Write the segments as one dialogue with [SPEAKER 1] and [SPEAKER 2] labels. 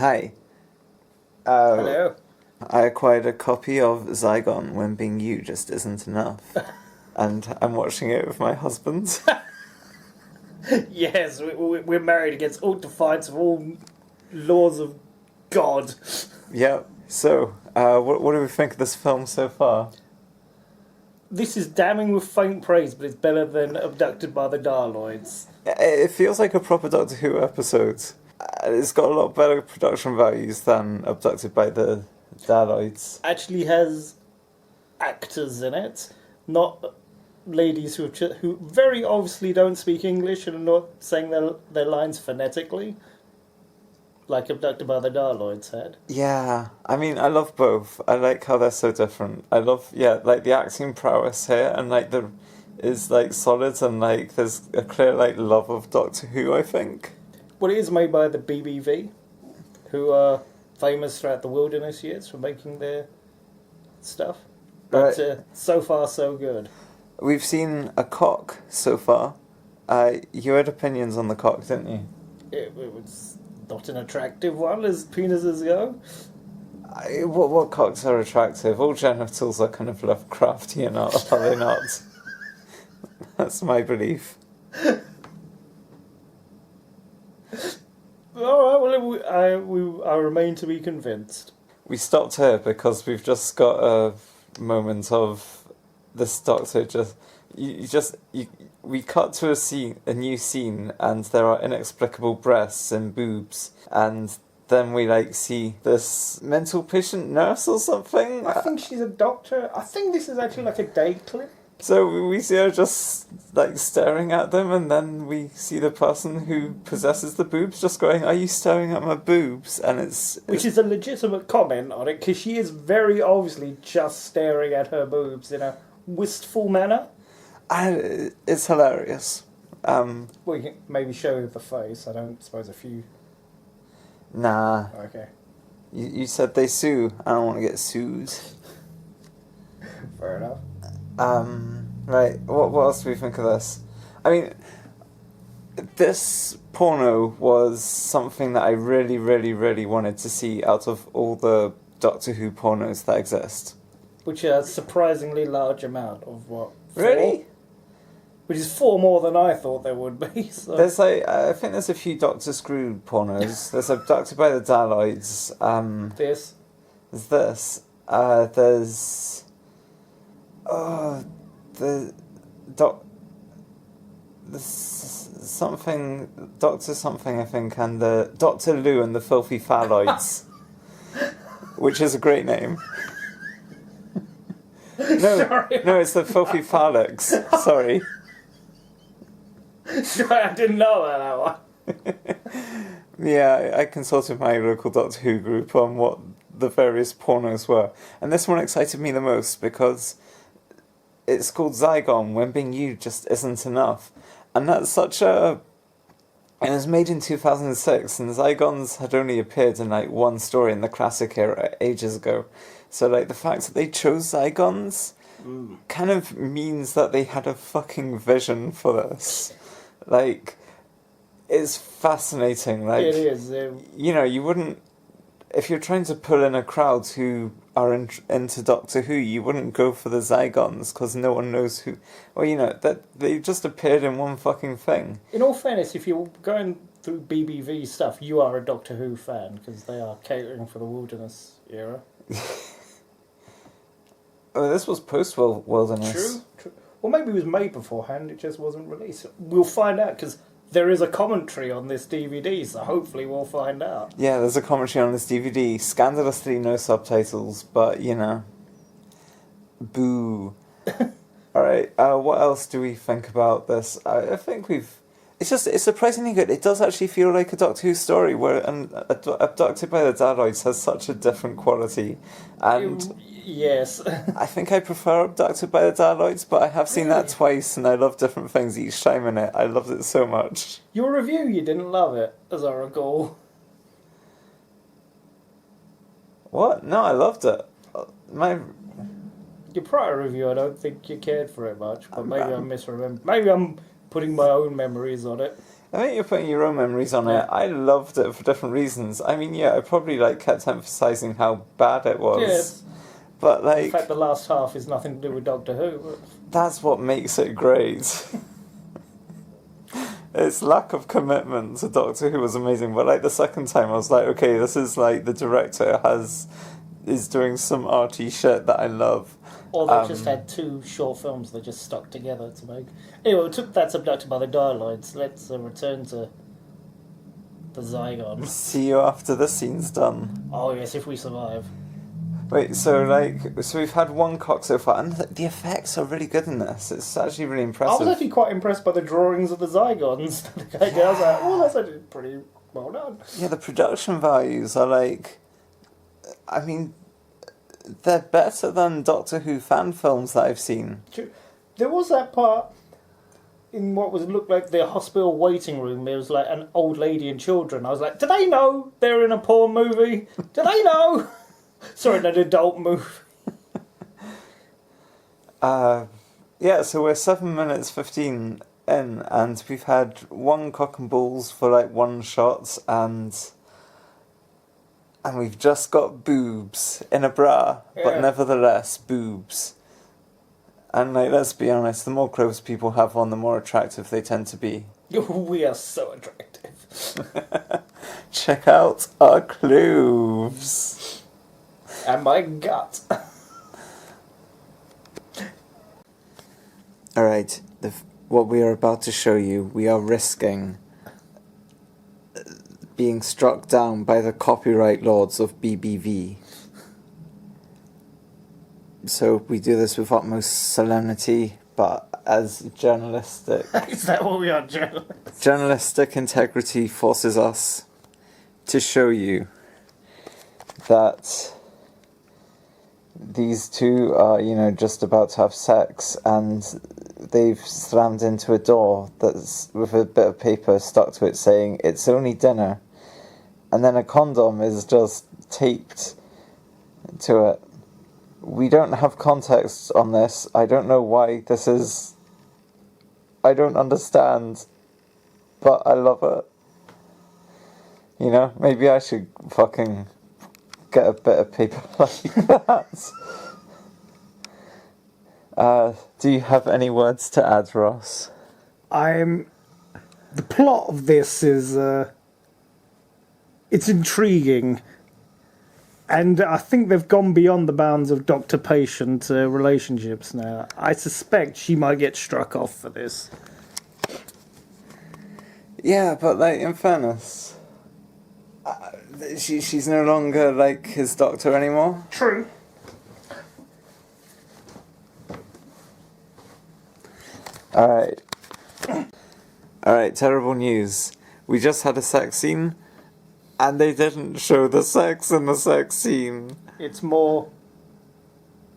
[SPEAKER 1] Hi.
[SPEAKER 2] Hello.
[SPEAKER 1] I acquired a copy of Zygon when being you just isn't enough. And I'm watching it with my husband.
[SPEAKER 2] Yes, we're married against all defiance of all laws of God.
[SPEAKER 1] Yep. So, what do we think of this film so far?
[SPEAKER 2] This is damning with faint praise, but it's better than Abducted by the Daloids.
[SPEAKER 1] It feels like a proper Doctor Who episode. It's got a lot better production values than Abducted by the Daloids.
[SPEAKER 2] Actually has actors in it, not ladies who very obviously don't speak English and are not saying their lines phonetically, like Abducted by the Daloids had.
[SPEAKER 1] Yeah, I mean, I love both. I like how they're so different. I love, like the acting prowess here, and like is like solid, and like there's a clear like love of Doctor Who, I think.
[SPEAKER 2] Well, it is made by the BBV, who are famous throughout the wilderness years for making their stuff. But so far, so good.
[SPEAKER 1] We've seen a cock so far. You had opinions on the cock, didn't you?
[SPEAKER 2] It was not an attractive one, as penises go.
[SPEAKER 1] What cocks are attractive? All genitals are kind of Lovecraftian, are they not? That's my belief.
[SPEAKER 2] All right, well, I remain to be convinced.
[SPEAKER 1] We stopped here because we've just got a moment of this Doctor we cut to a new scene, and there are inexplicable breasts and boobs, and then we like see this mental patient nurse or something.
[SPEAKER 2] I think she's a doctor. I think this is actually like a day clip.
[SPEAKER 1] So we see her just like staring at them, and then we see the person who possesses the boobs just going, "Are you staring at my boobs?" And
[SPEAKER 2] which is a legitimate comment on it, because she is very obviously just staring at her boobs in a wistful manner.
[SPEAKER 1] And it's hilarious.
[SPEAKER 2] Well, you can maybe show the face. I don't suppose a few.
[SPEAKER 1] Nah.
[SPEAKER 2] Okay.
[SPEAKER 1] You said they sue. I don't want to get sued.
[SPEAKER 2] Fair enough.
[SPEAKER 1] Right, what else do we think of this? I mean, this porno was something that I really, really, really wanted to see out of all the Doctor Who pornos that exist.
[SPEAKER 2] Which are a surprisingly large amount of what? 4?
[SPEAKER 1] Really?
[SPEAKER 2] Which is 4 more than I thought there would be. So.
[SPEAKER 1] There's like, I think there's a few Doctor Screwed pornos. There's Abducted by the Daloids.
[SPEAKER 2] This.
[SPEAKER 1] There's this. There's... Oh, the something, Doctor something, I think, and the Dr. Lou and the Filthy Phalloids, which is a great name. No, it's the Filthy Phallics. Sorry.
[SPEAKER 2] Sorry, I didn't know that one.
[SPEAKER 1] Yeah, I consulted my local Doctor Who group on what the various pornos were, and this one excited me the most because it's called Zygon, when being you just isn't enough. And that's such a... It was made in 2006, and Zygons had only appeared in like one story in the classic era ages ago. So like the fact that they chose Zygons kind of means that they had a fucking vision for this. Like, it's fascinating. Like,
[SPEAKER 2] it is.
[SPEAKER 1] You know, you wouldn't... If you're trying to pull in a crowd who are into Doctor Who, you wouldn't go for the Zygons, because no one knows who... Well, you know, that they just appeared in one fucking thing.
[SPEAKER 2] In all fairness, if you're going through BBV stuff, you are a Doctor Who fan, because they are catering for the wilderness era.
[SPEAKER 1] Oh, this was post-wilderness.
[SPEAKER 2] True. Well, maybe it was made beforehand, it just wasn't released. We'll find out, because there is a commentary on this DVD, so hopefully we'll find out.
[SPEAKER 1] Yeah, there's a commentary on this DVD. Scandalously no subtitles, but, you know. Boo. Alright, what else do we think about this? I think we've... It's surprisingly good. It does actually feel like a Doctor Who story, where Abducted by the Daloids has such a different quality. And...
[SPEAKER 2] Yes.
[SPEAKER 1] I think I prefer Abducted by the Daloids, but I have seen that twice, and I love different things each time in it. I loved it so much.
[SPEAKER 2] Your review, you didn't love it, as I recall.
[SPEAKER 1] What? No, I loved it.
[SPEAKER 2] Your prior review, I don't think you cared for it much, but maybe I'm misremembering. Maybe I'm putting my own memories on it.
[SPEAKER 1] I think you're putting your own memories on
[SPEAKER 2] Yeah.
[SPEAKER 1] it. I loved it for different reasons. I mean, yeah, I probably like kept emphasizing how bad it was.
[SPEAKER 2] Yes.
[SPEAKER 1] But
[SPEAKER 2] In
[SPEAKER 1] like,
[SPEAKER 2] fact, the last half is nothing to do with Doctor Who. But
[SPEAKER 1] that's what makes it great. Its lack of commitment to Doctor Who was amazing. But like the second time, I was like, okay, this is like the director is doing some arty shit that I love.
[SPEAKER 2] or they just had two short films they just stuck together to make. Anyway, that's Abducted by the Daloids. Let's return to the Zygon.
[SPEAKER 1] See you after the scene's done.
[SPEAKER 2] Oh yes, if we survive.
[SPEAKER 1] Wait, so we've had one cock so far, and the effects are really good in this. It's actually really
[SPEAKER 2] I
[SPEAKER 1] impressive.
[SPEAKER 2] was actually quite impressed by the drawings of the Zygons. The guy I was like, oh, that's actually pretty well done.
[SPEAKER 1] Yeah, the production values are like, I mean, they're better than Doctor Who fan films that I've seen.
[SPEAKER 2] There was that part in what looked like the hospital waiting room. There was like an old lady and children. I was like, do they know they're in a porn movie? Do they know? Sorry, an adult movie.
[SPEAKER 1] Yeah, so we're 7 minutes 15 in, and we've had one cock and balls for like one shot, and we've just got boobs in a bra, but
[SPEAKER 2] Yeah.
[SPEAKER 1] nevertheless boobs. And like, let's be honest, the more clothes people have on, the more attractive they tend to be.
[SPEAKER 2] We are so attractive.
[SPEAKER 1] Check out our clothes.
[SPEAKER 2] And my gut.
[SPEAKER 1] Alright, what we are about to show you, we are risking being struck down by the copyright lords of BBV. So we do this with utmost solemnity, but as journalistic
[SPEAKER 2] Is that what we are, journalists?
[SPEAKER 1] journalistic integrity forces us to show you that these two are, just about to have sex, and they've slammed into a door that's with a bit of paper stuck to it saying it's only dinner, and then a condom is just taped to it. We don't have context on this. I don't know why this is. I don't understand, but I love it. Maybe I should fucking get a bit of paper like that. Do you have any words to add, Ross?
[SPEAKER 2] The plot of this is, it's intriguing. And I think they've gone beyond the bounds of doctor-patient relationships now. I suspect she might get struck off for this.
[SPEAKER 1] Yeah, but like, in fairness, she's no longer like his doctor anymore.
[SPEAKER 2] True.
[SPEAKER 1] Alright, terrible news. We just had a sex scene, and they didn't show the sex in the sex scene.
[SPEAKER 2] It's more,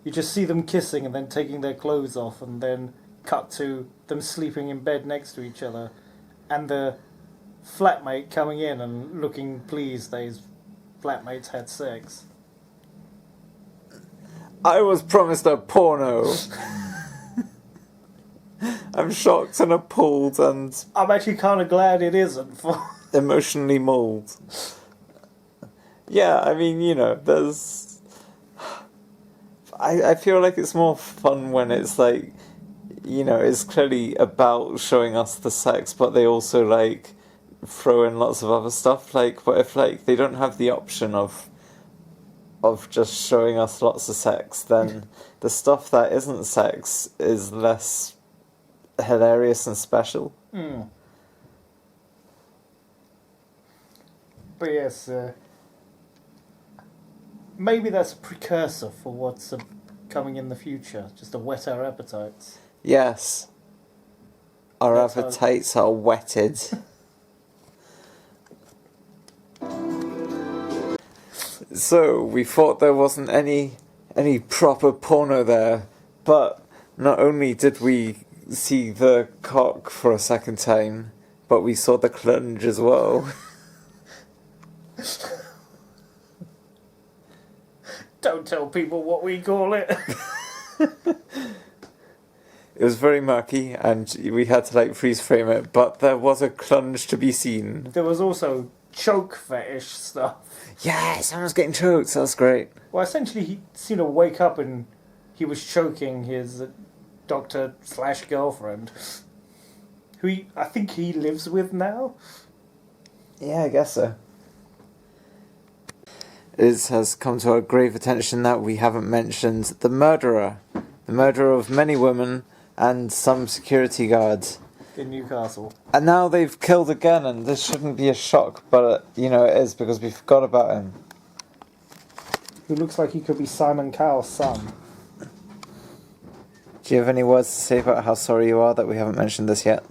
[SPEAKER 2] you just see them kissing and then taking their clothes off, and then cut to them sleeping in bed next to each other, and the flatmate coming in and looking pleased that his flatmates had sex.
[SPEAKER 1] I was promised a porno. I'm shocked and appalled and
[SPEAKER 2] I'm actually kind of glad it isn't.
[SPEAKER 1] emotionally mauled. Yeah, I mean, there's... I feel like it's more fun when it's like, it's clearly about showing us the sex, but they also like throw in lots of other stuff. Like, what if like they don't have the option of just showing us lots of sex, then the stuff that isn't sex is less hilarious and special.
[SPEAKER 2] Mm. But yes, maybe that's a precursor for what's coming in the future, just to whet our appetites.
[SPEAKER 1] Yes. Our
[SPEAKER 2] That's
[SPEAKER 1] appetites are whetted. So, we thought there wasn't any proper porno there, but not only did we see the cock for a second time, but we saw the clunge as well. Don't
[SPEAKER 2] tell people what we call it.
[SPEAKER 1] It was very murky, and we had to like freeze frame it. But there was a clunge to be seen.
[SPEAKER 2] There was also choke fetish stuff.
[SPEAKER 1] Yeah, someone was getting choked. So that's great.
[SPEAKER 2] Well, essentially, he seemed to wake up and he was choking his doctor/girlfriend, who I think he lives with now.
[SPEAKER 1] Yeah, I guess so. It has come to our grave attention that we haven't mentioned the murderer of many women and some security guards.
[SPEAKER 2] In Newcastle.
[SPEAKER 1] And now they've killed again, and this shouldn't be a shock, but, it is, because we forgot about him.
[SPEAKER 2] Who looks like he could be Simon Cowell's son.
[SPEAKER 1] Do you have any words to say about how sorry you are that we haven't mentioned this yet?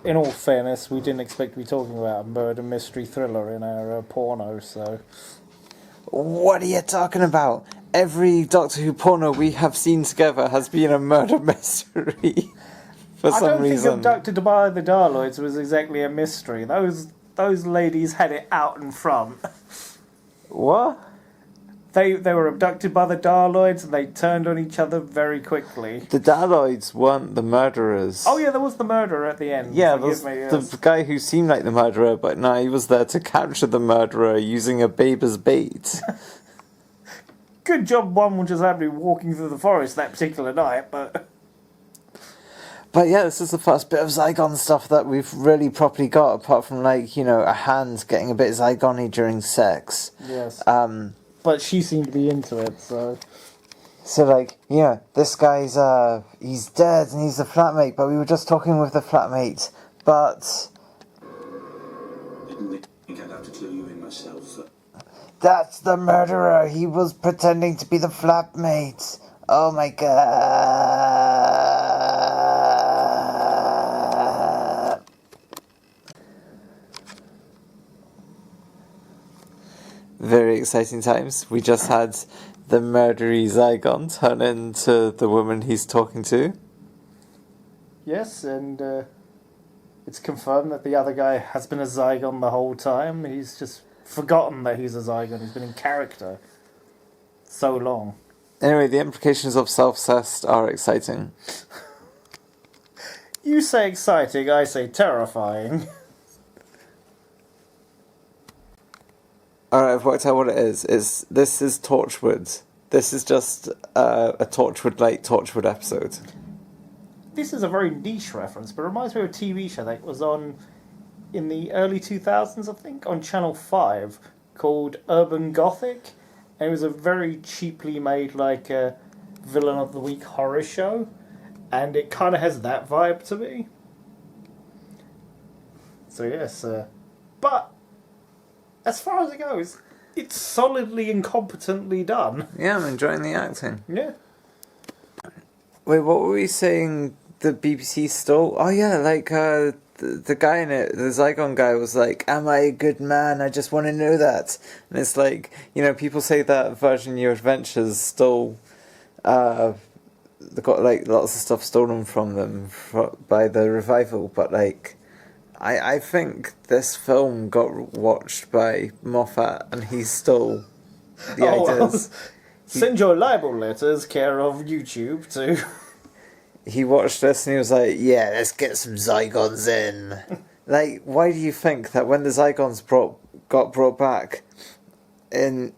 [SPEAKER 2] In all fairness, we didn't expect to be talking about a murder mystery thriller in our porno, so...
[SPEAKER 1] What are you talking about? Every Doctor Who porno we have seen together has been a murder mystery. For some reason.
[SPEAKER 2] I don't think Abducted by the Daloids was exactly a mystery. Those ladies had it out in front.
[SPEAKER 1] What?
[SPEAKER 2] They were abducted by the Daloids and they turned on each other very quickly.
[SPEAKER 1] The Daloids weren't the murderers.
[SPEAKER 2] Oh yeah, there was the murderer at the end.
[SPEAKER 1] Yeah, the guy who seemed like the murderer, but no, he was there to capture the murderer using a babe as bait.
[SPEAKER 2] Good job one was just happening walking through the forest that particular night, but...
[SPEAKER 1] But yeah, this is the first bit of Zygon stuff that we've really properly got, apart from a hand getting a bit Zygon-y during sex.
[SPEAKER 2] Yes. But she seemed to be into it, so...
[SPEAKER 1] So, this guy's, he's dead and he's the flatmate, but we were just talking with the flatmate, but...
[SPEAKER 3] Didn't think I'd have to clue you in myself.
[SPEAKER 1] That's the murderer! He was pretending to be the flatmate! Oh my god! Very exciting times. We just had the murdery Zygon turn into the woman he's talking to.
[SPEAKER 2] Yes, and it's confirmed that the other guy has been a Zygon the whole time. He's just forgotten that he's a Zygon. He's been in character so long.
[SPEAKER 1] Anyway, the implications of self-cest are exciting.
[SPEAKER 2] You say exciting, I say terrifying.
[SPEAKER 1] Alright, I've worked out what it is. This is Torchwood. This is just a Torchwood-like Torchwood episode.
[SPEAKER 2] This is a very niche reference, but it reminds me of a TV show that was on in the early 2000s, I think, on Channel 5, called Urban Gothic. And it was a very cheaply made, Villain of the Week horror show. And it kind of has that vibe to me. So, yes. But, as far as it goes, it's solidly incompetently done.
[SPEAKER 1] Yeah, I'm enjoying the acting.
[SPEAKER 2] Yeah.
[SPEAKER 1] Wait, what were we saying the BBC stole? Oh yeah, the guy in it, the Zygon guy was like, am I a good man? I just want to know that. And it's like, people say that Virgin New Adventures stole, they got lots of stuff stolen from them by the revival, but I think this film got watched by Moffat and he stole the ideas.
[SPEAKER 2] Well, send your libel letters, care of YouTube, to...
[SPEAKER 1] He watched this and he was like, yeah, let's get some Zygons in. Why do you think that when the Zygons got brought back in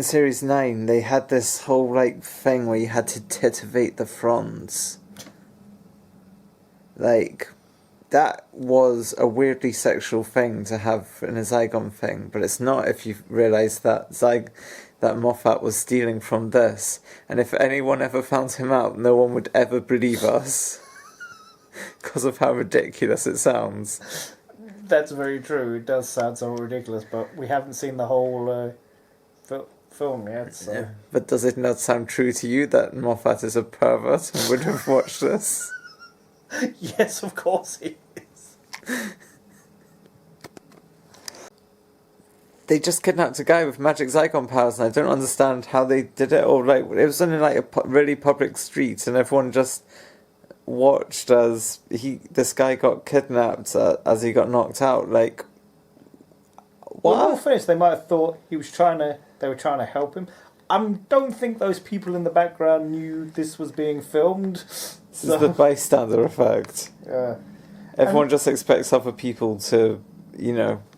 [SPEAKER 1] Series 9, they had this whole thing where you had to titivate the fronds? That was a weirdly sexual thing to have in a Zygon thing, but it's not if you realise that that Moffat was stealing from this, and if anyone ever found him out, no one would ever believe us because of how ridiculous it sounds.
[SPEAKER 2] That's very true. It does sound so ridiculous, but we haven't seen the whole film yet. So.
[SPEAKER 1] Yeah. But does it not sound true to you that Moffat is a pervert and would have watched this?
[SPEAKER 2] Yes, of course he is.
[SPEAKER 1] They just kidnapped a guy with magic Zygon powers, and I don't understand how they did it. Or it was in a really public street, and everyone just watched as this guy got kidnapped as he got knocked out. What?
[SPEAKER 2] Well, in all fairness, they might have thought they were trying to help him. I don't think those people in the background knew this was being filmed.
[SPEAKER 1] This is the bystander effect.
[SPEAKER 2] Yeah.
[SPEAKER 1] Everyone just expects other people to,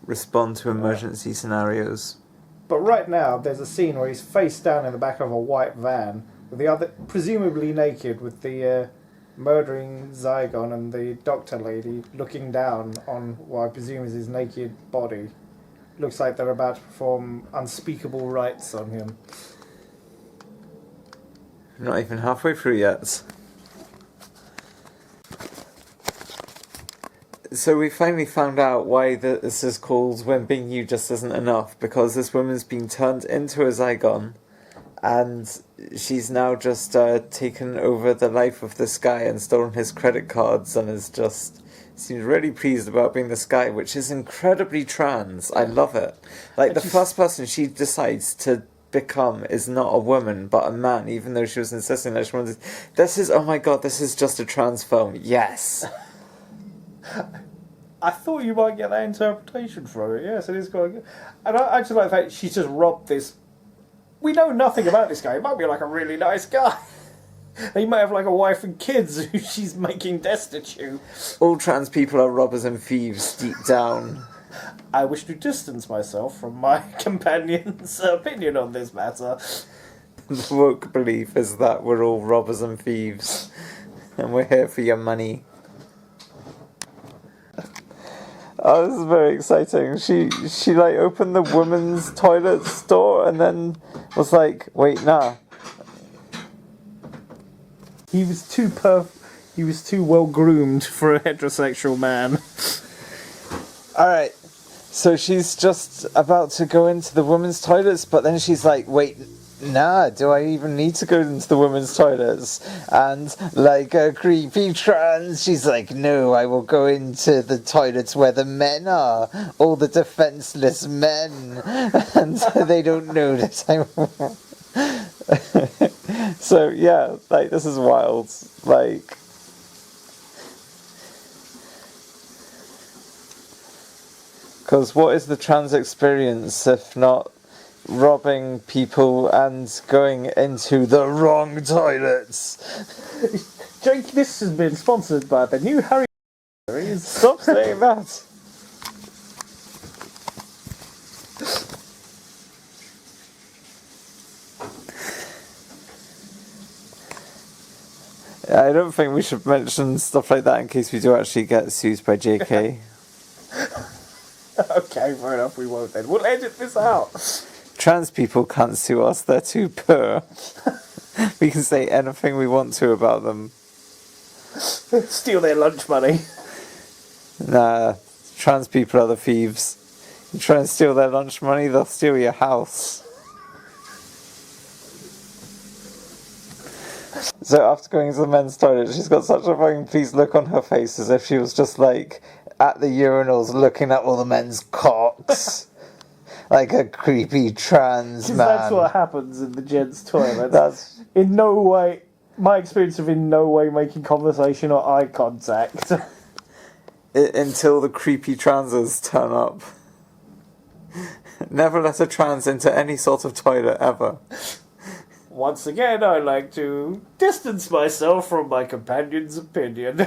[SPEAKER 1] respond to emergency scenarios.
[SPEAKER 2] But right now, there's a scene where he's face down in the back of a white van, with the other, presumably naked, with the murdering Zygon and the doctor lady looking down on what I presume is his naked body. Looks like they're about to perform unspeakable rites on him.
[SPEAKER 1] Not even halfway through yet. So we finally found out why this is called When Being You Just Isn't Enough, because this woman's been turned into a Zygon, and she's now just taken over the life of this guy and stolen his credit cards, and seems really pleased about being this guy, which is incredibly trans. I love it. Like, the first person she decides to become is not a woman, but a man, even though she was insisting that she wanted... oh my god, this is just a trans film. Yes!
[SPEAKER 2] I thought you might get that interpretation from it. Yes, it is quite good. And I just like the fact she's just robbed this... We know nothing about this guy. He might be like a really nice guy. He might have like a wife and kids who she's making destitute.
[SPEAKER 1] All trans people are robbers and thieves deep down.
[SPEAKER 2] I wish to distance myself from my companion's opinion on this matter.
[SPEAKER 1] The woke belief is that we're all robbers and thieves, and we're here for your money. Oh, this is very exciting. She like opened the women's toilets door and then was like, wait, nah.
[SPEAKER 2] He was too well groomed for a heterosexual man.
[SPEAKER 1] Alright, so she's just about to go into the women's toilets, but then she's like, wait, nah, do I even need to go into the women's toilets? And like a creepy trans, she's like, no, I will go into the toilets where the men are, all the defenseless men, and they don't know that I'm... So yeah, like, this is wild. Like, because what is the trans experience if not robbing people and going into the wrong toilets?
[SPEAKER 2] Jake, this has been sponsored by the new Harry series.
[SPEAKER 1] Stop saying that. I don't think we should mention stuff like that in case we do actually get sued by JK.
[SPEAKER 2] Okay, fair enough, we won't then. We'll edit this out.
[SPEAKER 1] Trans people can't sue us, they're too poor. We can say anything we want to about them.
[SPEAKER 2] Steal their lunch money.
[SPEAKER 1] Nah, trans people are the thieves. You try and steal their lunch money, they'll steal your house. So after going to the men's toilet, she's got such a fucking pleased look on her face, as if she was just like at the urinals looking at all the men's cocks. Like a creepy trans man.
[SPEAKER 2] That's what happens in the gents' toilet.
[SPEAKER 1] That's
[SPEAKER 2] in no way, my experience of in no way making conversation or eye contact.
[SPEAKER 1] Until the creepy transers turn up. Never let a trans into any sort of toilet ever.
[SPEAKER 2] Once again, I like to distance myself from my companion's opinion.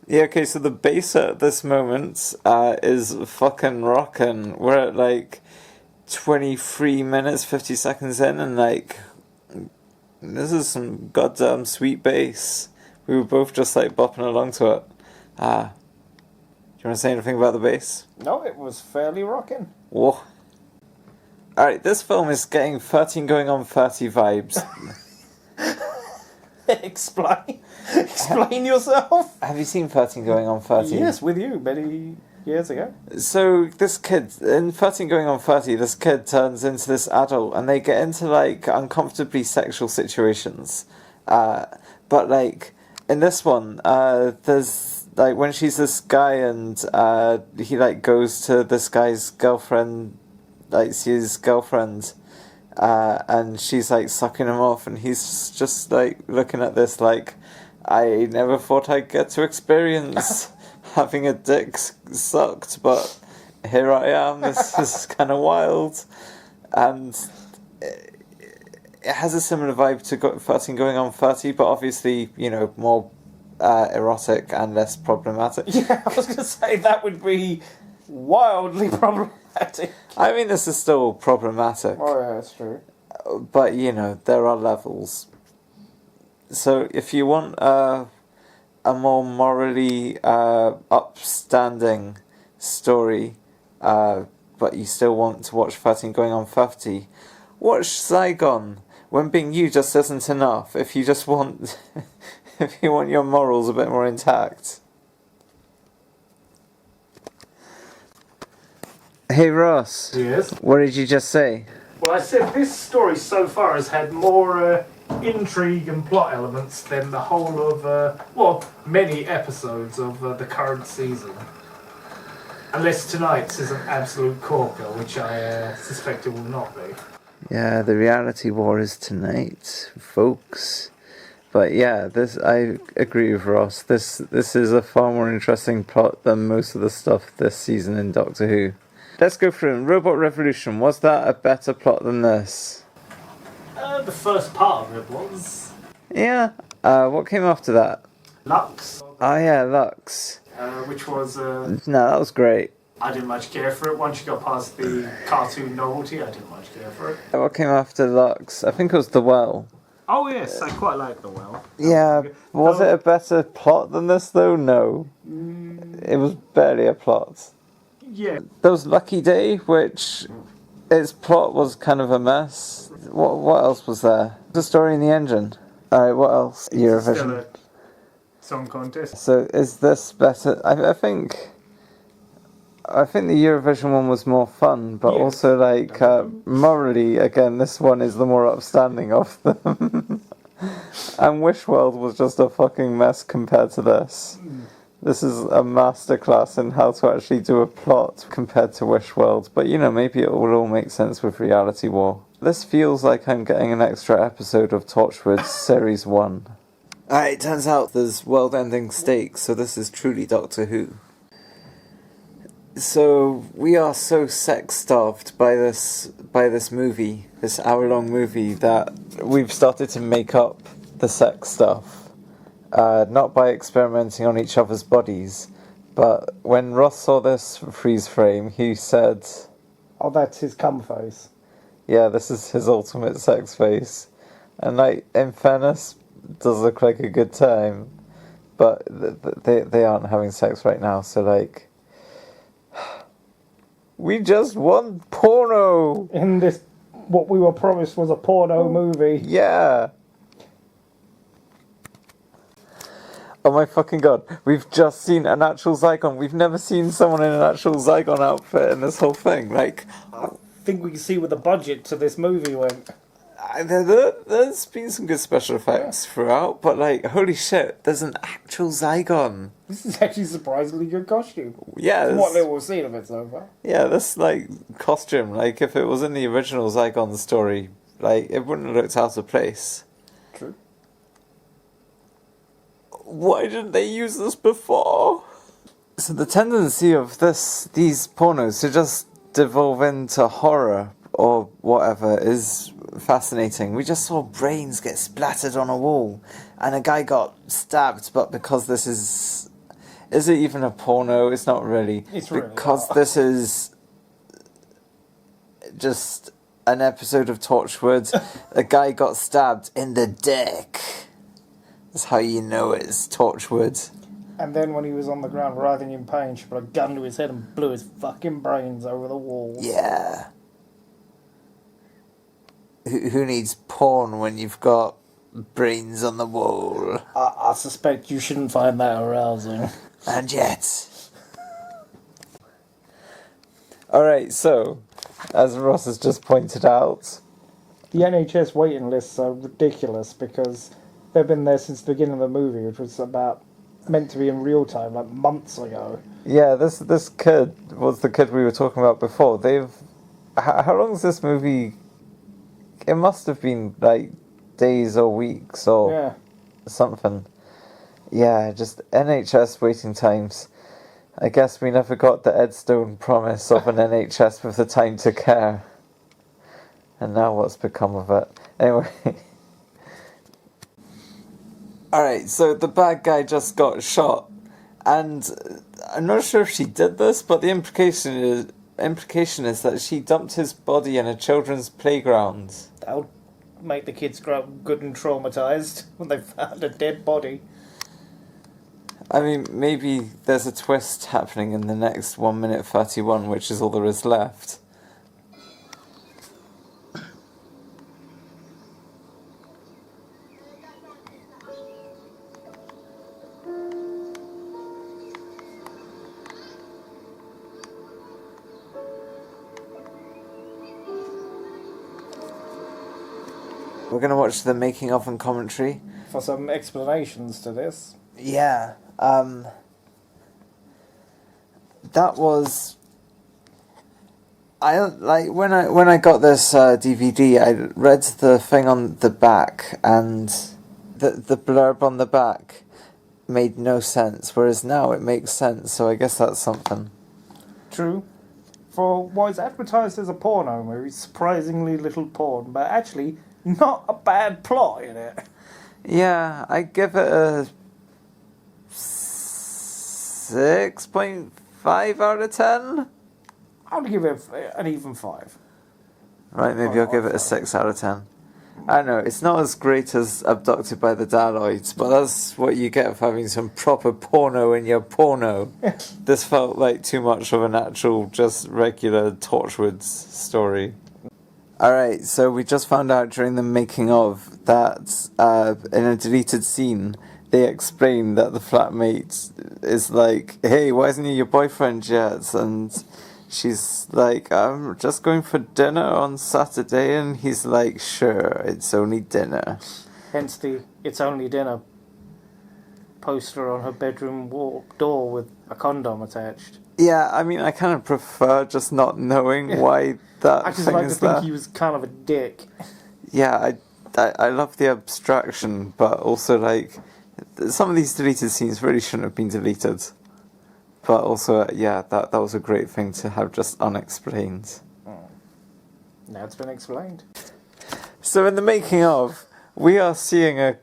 [SPEAKER 1] Yeah, okay, so the bass at this moment is fucking rockin'. We're at like 23 minutes, 50 seconds in, and like, this is some goddamn sweet bass. We were both just like bopping along to it. Do you want to say anything about the bass?
[SPEAKER 2] No, it was fairly rocking.
[SPEAKER 1] Whoa. Alright, this film is getting 13 going on 30 vibes.
[SPEAKER 2] Explain yourself.
[SPEAKER 1] Have you seen 13 going on 30?
[SPEAKER 2] Yes, with you many years ago.
[SPEAKER 1] So this kid, in 13 going on 30, this kid turns into this adult and they get into like uncomfortably sexual situations. But like, in this one, there's like when she's this guy and he like goes to this guy's girlfriend, like see his girlfriend, and she's like sucking him off, and he's just like looking at this like, I never thought I'd get to experience having a dick sucked, but here I am, this is kind of wild. And it has a similar vibe to 13 Going on 30, but obviously, more erotic and less problematic.
[SPEAKER 2] Yeah, I was going to say that would be wildly problematic.
[SPEAKER 1] I mean, this is still problematic.
[SPEAKER 2] Oh, yeah, that's true.
[SPEAKER 1] But, there are levels. So if you want a more morally upstanding story, but you still want to watch 13 Going on 30, watch Zygon. When being you just isn't enough. If you just want... if you want your morals a bit more intact. Hey Ross.
[SPEAKER 2] Yes?
[SPEAKER 1] What did you just say?
[SPEAKER 2] Well, I said this story so far has had more intrigue and plot elements than the whole of, many episodes of the current season. Unless tonight's is an absolute corker, which I suspect it will not be.
[SPEAKER 1] Yeah, the reality war is tonight, folks. But yeah, I agree with Ross. This is a far more interesting plot than most of the stuff this season in Doctor Who. Let's go through them. Robot Revolution, was that a better plot than this?
[SPEAKER 2] The first part of it was...
[SPEAKER 1] Yeah. What came after that?
[SPEAKER 2] Lux.
[SPEAKER 1] Oh yeah, Lux.
[SPEAKER 2] Which was...
[SPEAKER 1] No, that was great.
[SPEAKER 2] I didn't much care for it. Once you got past the cartoon novelty, I didn't much care for it.
[SPEAKER 1] What came after Lux? I think it was The Well.
[SPEAKER 2] Oh yes, I quite like The Well.
[SPEAKER 1] Yeah, was it a better plot than this though? No. It was barely a plot.
[SPEAKER 2] Yeah.
[SPEAKER 1] There was Lucky Day, which its plot was kind of a mess. What else was there? The Story in the Engine. Alright, what else? Eurovision.
[SPEAKER 2] Still a song contest.
[SPEAKER 1] So is this better? I think the Eurovision one was more fun, but
[SPEAKER 2] Yes.
[SPEAKER 1] also morally, again, this one is the more upstanding of them. And Wish World was just a fucking mess compared to this. This is a masterclass in how to actually do a plot compared to Wish World. But maybe it will all make sense with Reality War. This feels like I'm getting an extra episode of Torchwood Series 1. It turns out there's world-ending stakes, so this is truly Doctor Who. So we are so sex-starved by this movie, this hour-long movie, that we've started to make up the sex stuff. Not by experimenting on each other's bodies, but when Ross saw this freeze frame, he said,
[SPEAKER 2] Oh, that's his cum face.
[SPEAKER 1] yeah, this is his ultimate sex face. And in fairness, it does look like a good time, but they aren't having sex right now, so we just want porno!
[SPEAKER 2] In this, what we were promised was a porno movie.
[SPEAKER 1] Yeah! Oh my fucking god, we've just seen an actual Zygon. We've never seen someone in an actual Zygon outfit in this whole thing.
[SPEAKER 2] I think we can see where the budget to this movie went.
[SPEAKER 1] There's been some good special effects throughout, but holy shit, there's an actual Zygon.
[SPEAKER 2] This is actually a surprisingly good costume.
[SPEAKER 1] Yeah,
[SPEAKER 2] From what little we've seen of it so far.
[SPEAKER 1] yeah, this costume, if it was in the original Zygon story, it wouldn't have looked out of place.
[SPEAKER 2] True.
[SPEAKER 1] Why didn't they use this before? So the tendency of these pornos to just devolve into horror or whatever is fascinating. We just saw brains get splattered on a wall and a guy got stabbed, but because this is it even a porno? It's not really.
[SPEAKER 2] It's really
[SPEAKER 1] because
[SPEAKER 2] not.
[SPEAKER 1] This is just an episode of Torchwood. A guy got stabbed in the dick. That's how you know it's Torchwood.
[SPEAKER 2] And then when he was on the ground writhing in pain, she put a gun to his head and blew his fucking brains over the walls.
[SPEAKER 1] Yeah. Who needs porn when you've got brains on the wall?
[SPEAKER 2] I suspect you shouldn't find that arousing.
[SPEAKER 1] And yet. Alright, so, as Ross has just pointed out,
[SPEAKER 2] The NHS waiting lists are ridiculous because they've been there since the beginning of the movie, which was meant to be in real time, months ago.
[SPEAKER 1] yeah, this kid was the kid we were talking about before. How long is this movie? It must have been days or weeks or
[SPEAKER 2] Yeah.
[SPEAKER 1] something. Yeah, just NHS waiting times. I guess we never got the Ed Stone promise of an NHS with the time to care. And now what's become of it? Anyway. Alright, so the bad guy just got shot. And I'm not sure if she did this, but the implication is that she dumped his body in a children's playground.
[SPEAKER 2] That'll make the kids grow up good and traumatised when they found a dead body.
[SPEAKER 1] I mean, maybe there's a twist happening in the next 1 minute 31, which is all there is left. We're going to watch the making of and commentary.
[SPEAKER 2] For some explanations to this.
[SPEAKER 1] Yeah, that was... I like when I got this DVD, I read the thing on the back, and the blurb on the back made no sense, whereas now it makes sense, so I guess that's something.
[SPEAKER 2] True. For what is advertised as a porno movie, surprisingly little porn, but actually not a bad plot in it.
[SPEAKER 1] Yeah, I give it a 6.5 out of 10.
[SPEAKER 2] I would give it an even 5.
[SPEAKER 1] Right, maybe I'll give it a 6 out of 10. I don't know, it's not as great as Abducted by the Daloids, but that's what you get for having some proper porno in your porno. This felt like too much of an actual, just regular Torchwood story. Alright, so we just found out during the making of that in a deleted scene, they explain that the flatmate is like, hey, why isn't he your boyfriend yet? And she's like, I'm just going for dinner on Saturday, and he's like, sure, it's only dinner.
[SPEAKER 2] Hence the "It's only dinner" poster on her bedroom door with a condom attached.
[SPEAKER 1] Yeah, I mean, I kind of prefer just not knowing why that
[SPEAKER 2] I just
[SPEAKER 1] thing
[SPEAKER 2] like to
[SPEAKER 1] is
[SPEAKER 2] think
[SPEAKER 1] there.
[SPEAKER 2] he was kind of a dick.
[SPEAKER 1] Yeah, I love the abstraction, but also, like, some of these deleted scenes really shouldn't have been deleted. But also, yeah, that was a great thing to have just unexplained.
[SPEAKER 2] Now it's been explained.
[SPEAKER 1] So in the making of, we are seeing a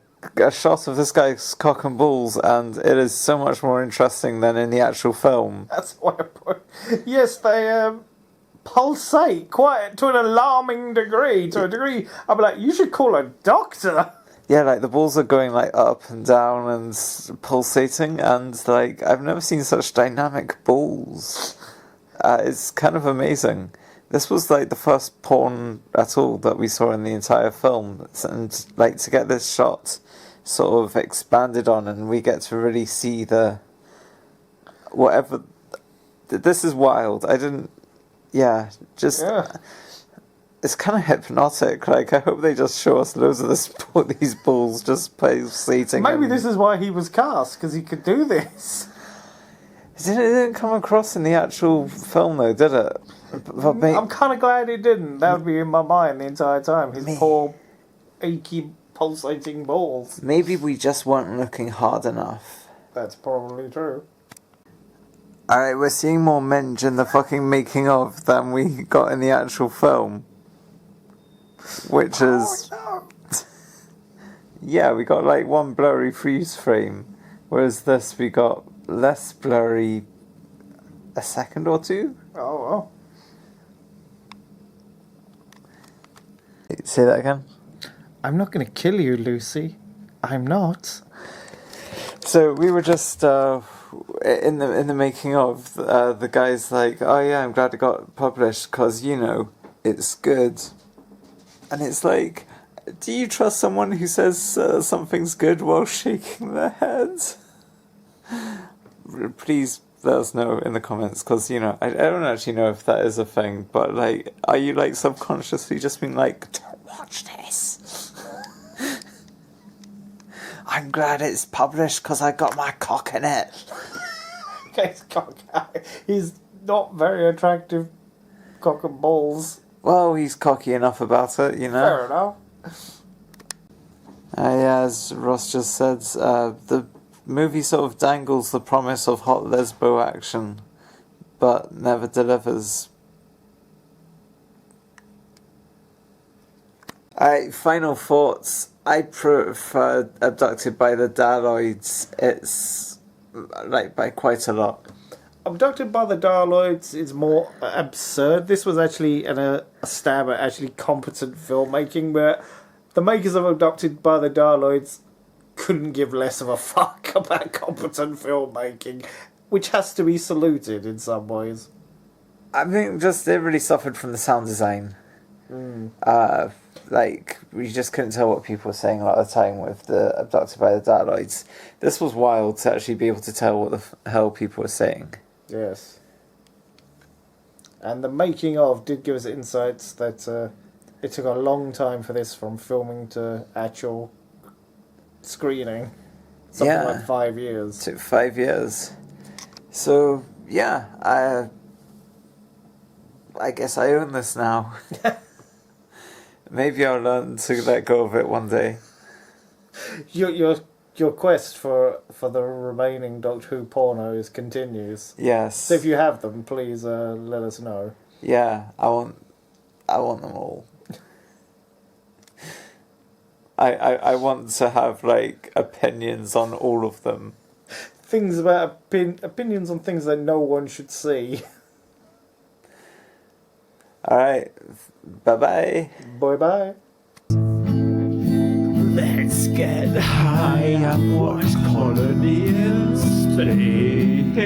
[SPEAKER 1] shot of this guy's cock and balls, and it is so much more interesting than in the actual film.
[SPEAKER 2] That's why I put... Yes, they pulsate quite to an alarming degree. To a degree, I'd be like, you should call a doctor.
[SPEAKER 1] Yeah, like, the balls are going, like, up and down and pulsating, and, like, I've never seen such dynamic balls. It's kind of amazing. This was, like, the first porn at all that we saw in the entire film, and, like, to get this shot sort of expanded on, and we get to really see the... whatever... This is wild. I didn't... Yeah, just...
[SPEAKER 2] Yeah.
[SPEAKER 1] It's kind of hypnotic. Like, I hope they just show us loads of these balls just pulsating.
[SPEAKER 2] Maybe this is why he was cast, because he could do this.
[SPEAKER 1] It didn't come across in the actual film, though, did it? But
[SPEAKER 2] I'm kind of glad it didn't. That would be in my mind the entire time. His poor, achy, pulsating balls.
[SPEAKER 1] maybe we just weren't looking hard enough.
[SPEAKER 2] That's probably true.
[SPEAKER 1] Alright, we're seeing more minge in the fucking making of than we got in the actual film. Which is...
[SPEAKER 2] Oh,
[SPEAKER 1] Yeah, we got like one blurry freeze frame. Whereas this, we got less blurry a second or two.
[SPEAKER 2] no. Oh,
[SPEAKER 1] Say that again?
[SPEAKER 2] I'm not going to kill you, Lucy. I'm not.
[SPEAKER 1] So we were just in the making of, the guy's like, oh yeah, I'm glad it got published because, you know, it's good. And it's like, do you trust someone who says something's good while shaking their head? Please let us know in the comments, because, you know, I don't actually know if that is a thing, but, like, are you, like, subconsciously just being like, don't watch this? I'm glad it's published because I got my cock in it.
[SPEAKER 2] Okay, he's not very attractive cock and balls.
[SPEAKER 1] Well, he's cocky enough about it, you know.
[SPEAKER 2] Fair enough.
[SPEAKER 1] Yeah, as Ross just said, the movie sort of dangles the promise of hot lesbo action, but never delivers. Alright, final thoughts. I prefer Abducted by the Daloids. It's like by quite a lot.
[SPEAKER 2] Abducted by the Daloids is more absurd. This was actually a stab at actually competent filmmaking, where the makers of Abducted by the Daloids couldn't give less of a fuck about competent filmmaking, which has to be saluted in some ways.
[SPEAKER 1] I think just it really suffered from the sound design. Like, we just couldn't tell what people were saying a lot of the time with the Abducted by the Daloids. This was wild to actually be able to tell what the hell people were saying.
[SPEAKER 2] Yes. And the making of did give us insights that it took a long time for this from filming to actual screening. Something like 5 years.
[SPEAKER 1] It took 5 years. So, yeah, I guess I own this now. Maybe I'll learn to let go of it one day.
[SPEAKER 2] Your quest for the remaining Doctor Who pornos continues.
[SPEAKER 1] Yes.
[SPEAKER 2] So if you have them, please let us know.
[SPEAKER 1] Yeah, I want them all. I want to have like opinions on all of them.
[SPEAKER 2] Things about opinions on things that no one should see.
[SPEAKER 1] Alright, bye-bye.
[SPEAKER 2] Bye-bye.
[SPEAKER 4] Let's get high and watch Colony in space.